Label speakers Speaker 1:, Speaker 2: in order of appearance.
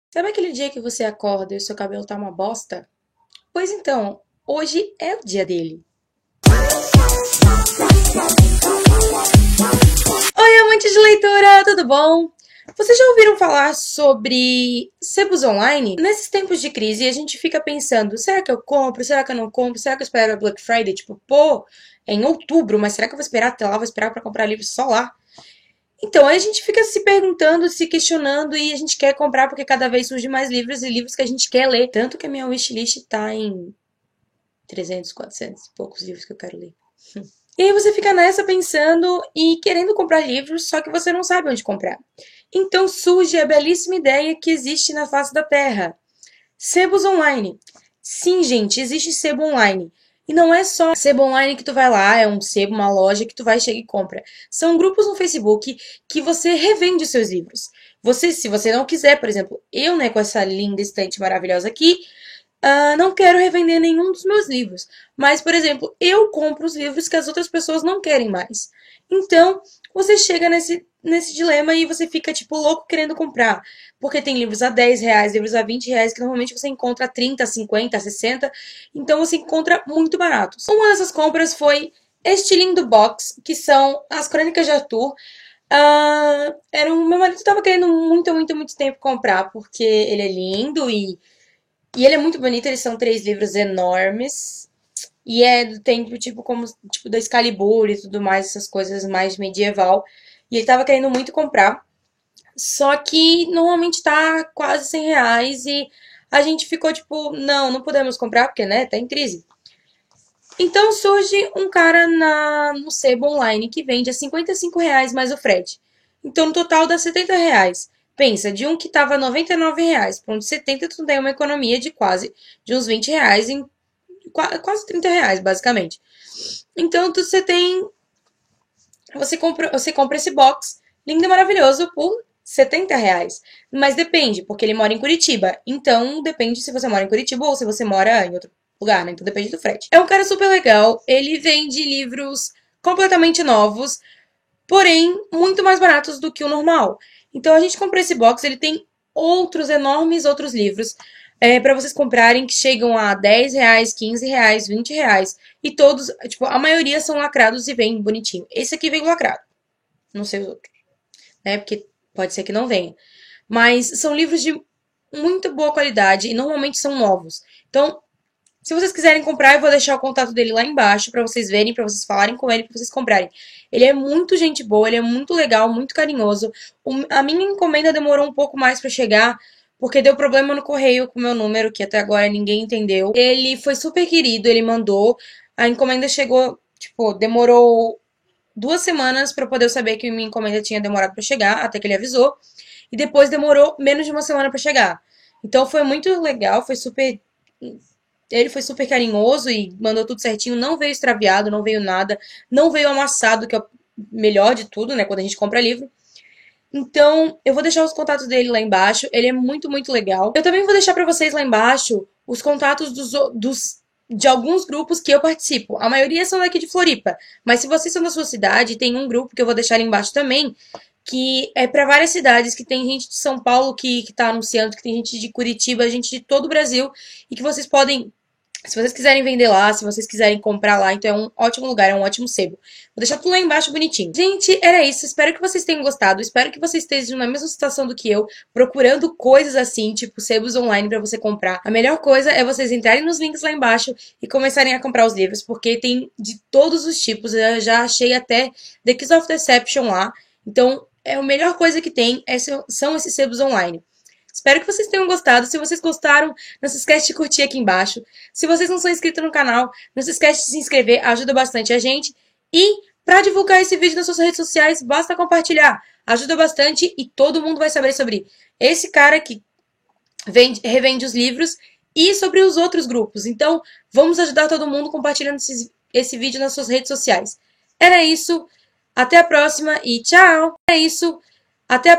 Speaker 1: Sabe aquele dia que você acorda e o seu cabelo tá uma bosta? Pois então, hoje é o dia dele. Oi, amantes de leitura, tudo bom? Vocês já ouviram falar sobre sebos online? Nesses tempos de crise, a gente fica pensando, será que eu compro? Será que eu não compro? Será que eu espero a Black Friday? Tipo, pô, é em outubro, mas será que eu vou esperar até lá? Vou esperar pra comprar livro só lá? Então, aí a gente fica se perguntando, se questionando e a gente quer comprar porque cada vez surgem mais livros e livros que a gente quer ler. Tanto que a minha wishlist tá em 300, 400 e poucos livros que eu quero ler. E aí você fica nessa pensando e querendo comprar livros, só que você não sabe onde comprar. Então surge a belíssima ideia que existe na face da Terra. Sebos online. Sim, gente, existe sebo online. E não é só sebo online que tu vai lá, é um sebo, uma loja que tu vai, chega e compra. São grupos no Facebook que você revende os seus livros. Você, se você não quiser, por exemplo, eu, né, com essa linda estante maravilhosa aqui, não quero revender nenhum dos meus livros. Mas, por exemplo, eu compro os livros que as outras pessoas não querem mais. Então, você chega nesse dilema e você fica, tipo, louco querendo comprar. Porque tem livros a R$ 10, livros a R$ 20, que normalmente você encontra a 30, 50, 60. Então, você encontra muito baratos. Uma dessas compras foi este lindo box, que são as Crônicas de Arthur. Meu marido estava querendo muito, muito, muito tempo comprar, porque ele é lindo e ele é muito bonito, eles são três livros enormes. E é do tempo, tipo, como, tipo, da Excalibur e tudo mais, essas coisas mais medieval. E ele tava querendo muito comprar. Só que normalmente tá quase R$ 100 e a gente ficou tipo, não, não podemos comprar porque, né, tá em crise. Então surge um cara no Sebo Online que vende a R$ 55 mais o frete. Então no total dá R$ 70. Pensa, de um que tava R$ 99 para um de 70, tu tem uma economia de quase de uns R$ 20 em quase R$ 30, basicamente. Então você tem. Você compra esse box lindo e maravilhoso por R$ 70. Mas depende, porque ele mora em Curitiba. Então depende se você mora em Curitiba ou se você mora em outro lugar, né? Então depende do frete. É um cara super legal. Ele vende livros completamente novos, porém muito mais baratos do que o normal. Então a gente comprou esse box, ele tem outros enormes outros livros para vocês comprarem que chegam a R$ 10, R$ 15, R$ 20. E todos, tipo, a maioria são lacrados e vem bonitinho. Esse aqui veio lacrado, não sei os outros, né? Porque pode ser que não venha. Mas são livros de muito boa qualidade e normalmente são novos. Então, se vocês quiserem comprar, eu vou deixar o contato dele lá embaixo pra vocês verem, pra vocês falarem com ele, pra vocês comprarem. Ele é muito gente boa, ele é muito legal, muito carinhoso. A minha encomenda demorou um pouco mais pra chegar, porque deu problema no correio com o meu número, que até agora ninguém entendeu. Ele foi super querido, ele mandou. A encomenda chegou, tipo, demorou 2 semanas pra poder saber que minha encomenda tinha demorado pra chegar, até que ele avisou. E depois demorou menos de uma semana pra chegar. Então foi muito legal, foi super ele foi super carinhoso e mandou tudo certinho, não veio extraviado, não veio nada, não veio amassado, que é o melhor de tudo, né, quando a gente compra livro. Então, eu vou deixar os contatos dele lá embaixo, ele é muito, muito legal. Eu também vou deixar pra vocês lá embaixo os contatos de alguns grupos que eu participo. A maioria são daqui de Floripa, mas se vocês são da sua cidade, tem um grupo que eu vou deixar ali embaixo também, que é para várias cidades, que tem gente de São Paulo que tá anunciando, que tem gente de Curitiba, gente de todo o Brasil, e que vocês podem, se vocês quiserem vender lá, se vocês quiserem comprar lá, então é um ótimo lugar, é um ótimo sebo. Vou deixar tudo lá embaixo bonitinho. Gente, era isso. Espero que vocês tenham gostado. Espero que vocês estejam na mesma situação do que eu, procurando coisas assim, tipo sebos online pra você comprar. A melhor coisa é vocês entrarem nos links lá embaixo e começarem a comprar os livros, porque tem de todos os tipos. Eu já achei até The Kiss of Deception lá. Então, é a melhor coisa que tem são esses sebos online. Espero que vocês tenham gostado. Se vocês gostaram, não se esquece de curtir aqui embaixo. Se vocês não são inscritos no canal, não se esquece de se inscrever, ajuda bastante a gente. E para divulgar esse vídeo nas suas redes sociais, basta compartilhar. Ajuda bastante e todo mundo vai saber sobre esse cara que revende os livros e sobre os outros grupos. Então, vamos ajudar todo mundo compartilhando esse vídeo nas suas redes sociais. Era isso. Até a próxima e tchau! É isso. Até a